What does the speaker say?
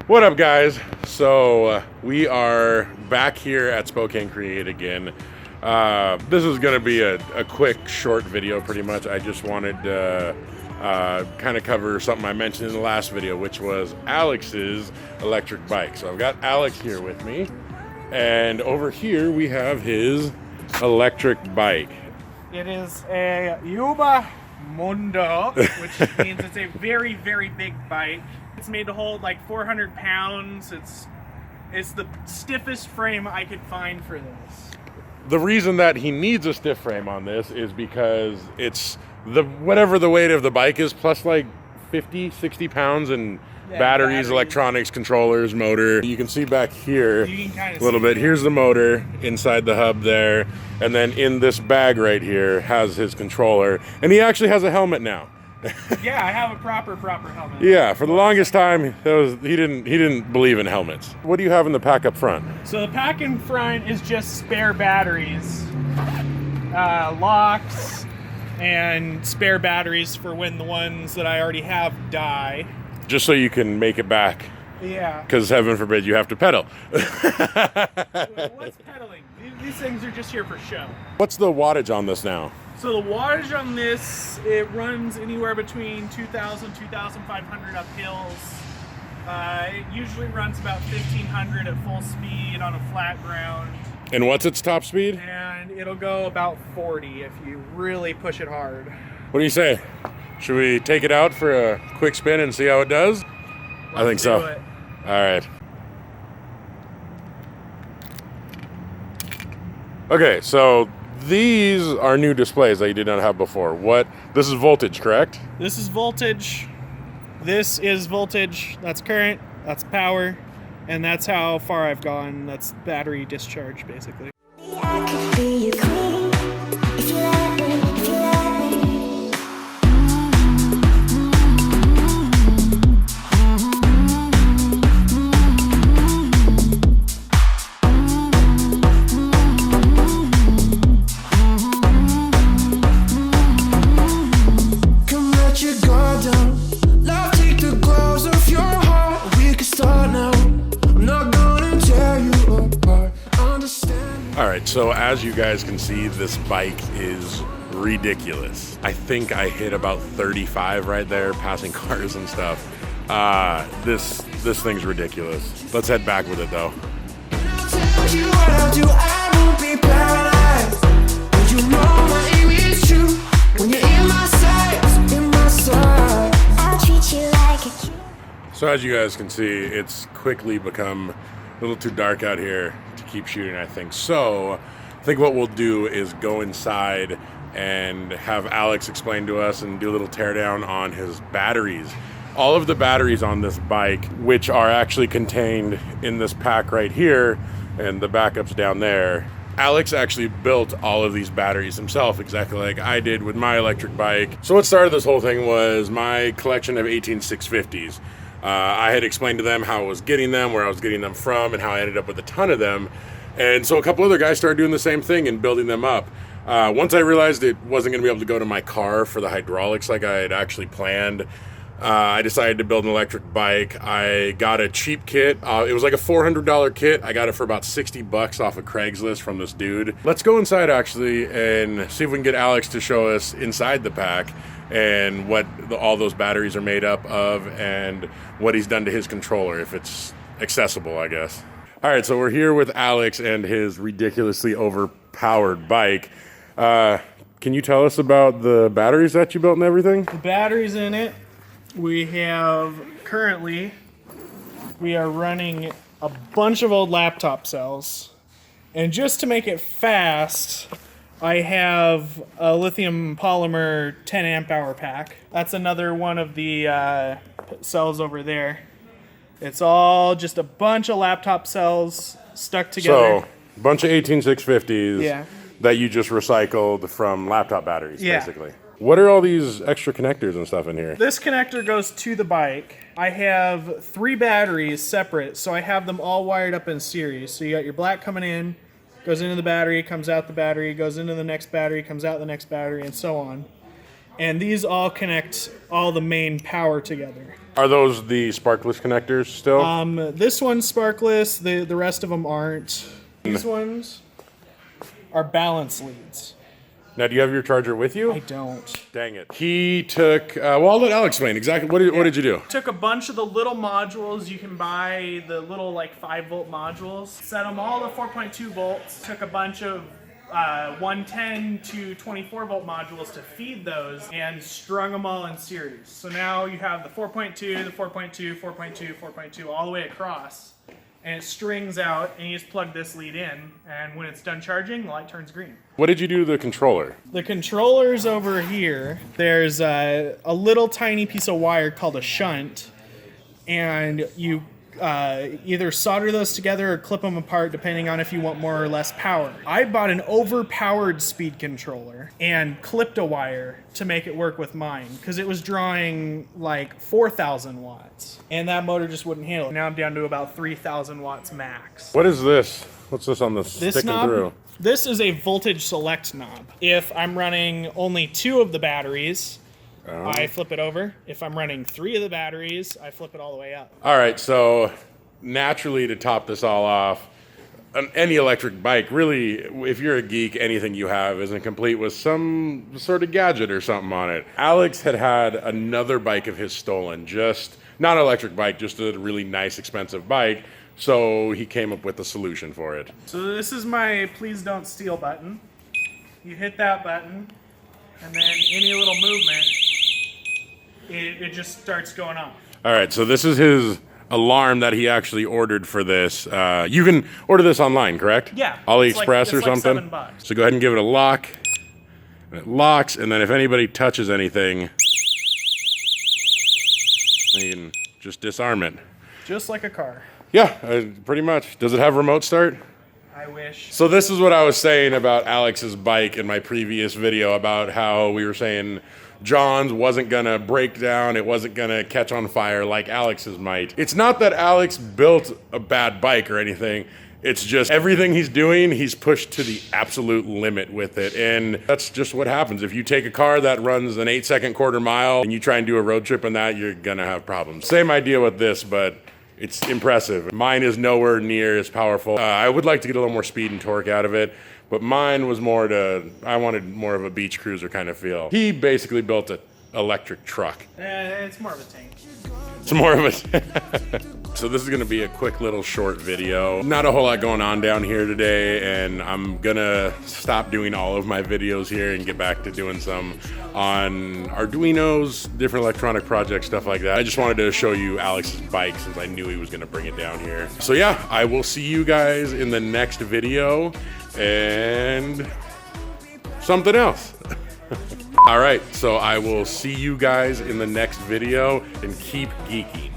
What up, guys? So we are back here at Spokane Create again. This is going to be a quick, short video, pretty much. I just wanted to kind of cover something I mentioned in the last video, which was Alex's electric bike. So I've got Alex here with me, and over here we have his electric bike. It is a Yuba Mundo, which means it's a very, very big bike. It's made to hold like 400 pounds. It's the stiffest frame I could find for this. The reason that he needs a stiff frame on this is because it's whatever the weight of the bike is, plus like 50, 60 pounds in batteries, electronics, controllers, motor. You can see back here a little bit. Here's the motor inside the hub there. And then in this bag right here has his controller. And he actually has a helmet now. Yeah, I have a proper helmet. Yeah, for the longest time, he didn't believe in helmets. What do you have in the pack up front? So the pack in front is just spare batteries, locks, and spare batteries for when the ones that I already have die. Just so you can make it back. Yeah. Because heaven forbid you have to pedal. What's pedaling? These things are just here for show. What's the wattage on this now? So the wattage on this, it runs anywhere between 2,000, 2,500 up hills. It usually runs about 1,500 at full speed on a flat ground. And what's its top speed? And it'll go about 40 if you really push it hard. What do you say? Should we take it out for a quick spin and see how it does? I think so. Do it. All right. Okay, so these are new displays that you did not have before. This is voltage, correct? This is voltage. This is voltage. That's current. That's power. And that's how far I've gone. That's battery discharge, basically. I could be your queen if you let me, if you let me. Come let your guard down. Love, take the gloves off your heart. We can start now. I'm not gonna tear you apart. Understand. All right, so as you guys can see, this bike is ridiculous. I think I hit about 35 right there, passing cars and stuff. This thing's ridiculous. Let's head back with it though. I'll tell you what I'll do. I won't be paralyzed. And you know my aim is true. When you're in my sight, in my sight, I'll treat you like a king. So as you guys can see, it's quickly become a little too dark out here to keep shooting, I think. So I think what we'll do is go inside and have Alex explain to us and do a little teardown on his batteries. All of the batteries on this bike, which are actually contained in this pack right here, and the backups down there. Alex actually built all of these batteries himself, exactly like I did with my electric bike. So what started this whole thing was my collection of 18650s. I had explained to them how I was getting them, where I was getting them from, and how I ended up with a ton of them. And so a couple other guys started doing the same thing and building them up. Once I realized it wasn't going to be able to go to my car for the hydraulics like I had actually planned, I decided to build an electric bike. I got a cheap kit. It was like a $400 kit. I got it for about $60 off of Craigslist from this dude. Let's go inside actually and see if we can get Alex to show us inside the pack and what all those batteries are made up of and what he's done to his controller, if it's accessible, I guess. All right, so we're here with Alex and his ridiculously overpowered bike. Can you tell us about the batteries that you built and everything? The batteries in it, we are running a bunch of old laptop cells. And just to make it fast, I have a lithium polymer 10 amp hour pack. That's another one of the cells over there. It's all just a bunch of laptop cells stuck together. So, a bunch of 18650s that you just recycled from laptop batteries, basically. What are all these extra connectors and stuff in here? This connector goes to the bike. I have 3 batteries separate, so I have them all wired up in series. So you got your black coming in, goes into the battery, comes out the battery, goes into the next battery, comes out the next battery, and so on. And these all connect all the main power together. Are those the sparkless connectors still? This one's sparkless, the rest of them aren't. These ones are balance leads. Now, do you have your charger with you? I don't. Dang it. He took, well, I'll let Alex explain exactly. What did you do? Took a bunch of the little modules you can buy, the little like 5-volt modules, set them all to 4.2 volts, took a bunch of 110 to 24 volt modules to feed those and strung them all in series. So now you have the 4.2, the 4.2, 4.2, 4.2 all the way across, and it strings out, and you just plug this lead in, and when it's done charging, the light turns green. What did you do to the controller? The controller's over here. There's a little tiny piece of wire called a shunt, and you either solder those together or clip them apart depending on if you want more or less power. I bought an overpowered speed controller and clipped a wire to make it work with mine because it was drawing like 4,000 watts, and that motor just wouldn't handle it. Now I'm down to about 3,000 watts max. What is this? What's this on the This sticking knob, through? this is a voltage select knob. If I'm running only 2 of the batteries, I flip it over. If I'm running 3 of the batteries, I flip it all the way up. All right, so naturally to top this all off, any electric bike, really, if you're a geek, anything you have isn't complete with some sort of gadget or something on it. Alex had another bike of his stolen, just not an electric bike, just a really nice, expensive bike. So he came up with a solution for it. So this is my please don't steal button. You hit that button, and then any little movement, it just starts going off. All right, so this is his alarm that he actually ordered for this. You can order this online, correct? Yeah. AliExpress it's or like something? $7. So go ahead and give it a lock. And it locks, and then if anybody touches anything, you can just disarm it. Just like a car. Yeah, pretty much. Does it have remote start? I wish. So this is what I was saying about Alex's bike in my previous video about how we were saying John's wasn't gonna break down, it wasn't gonna catch on fire like Alex's might. It's not that Alex built a bad bike or anything. It's just everything he's doing, he's pushed to the absolute limit with it. And that's just what happens. If you take a car that runs an 8-second quarter mile and you try and do a road trip on that, you're gonna have problems. Same idea with this, but it's impressive. Mine is nowhere near as powerful. I would like to get a little more speed and torque out of it, but mine was I wanted more of a beach cruiser kind of feel. He basically built an electric truck. It's more of a tank. It's more of a... So this is gonna be a quick little short video. Not a whole lot going on down here today, and I'm gonna stop doing all of my videos here and get back to doing some on Arduinos, different electronic projects, stuff like that. I just wanted to show you Alex's bike since I knew he was gonna bring it down here. So yeah, I will see you guys in the next video and something else. All right, so I will see you guys in the next video and keep geeky.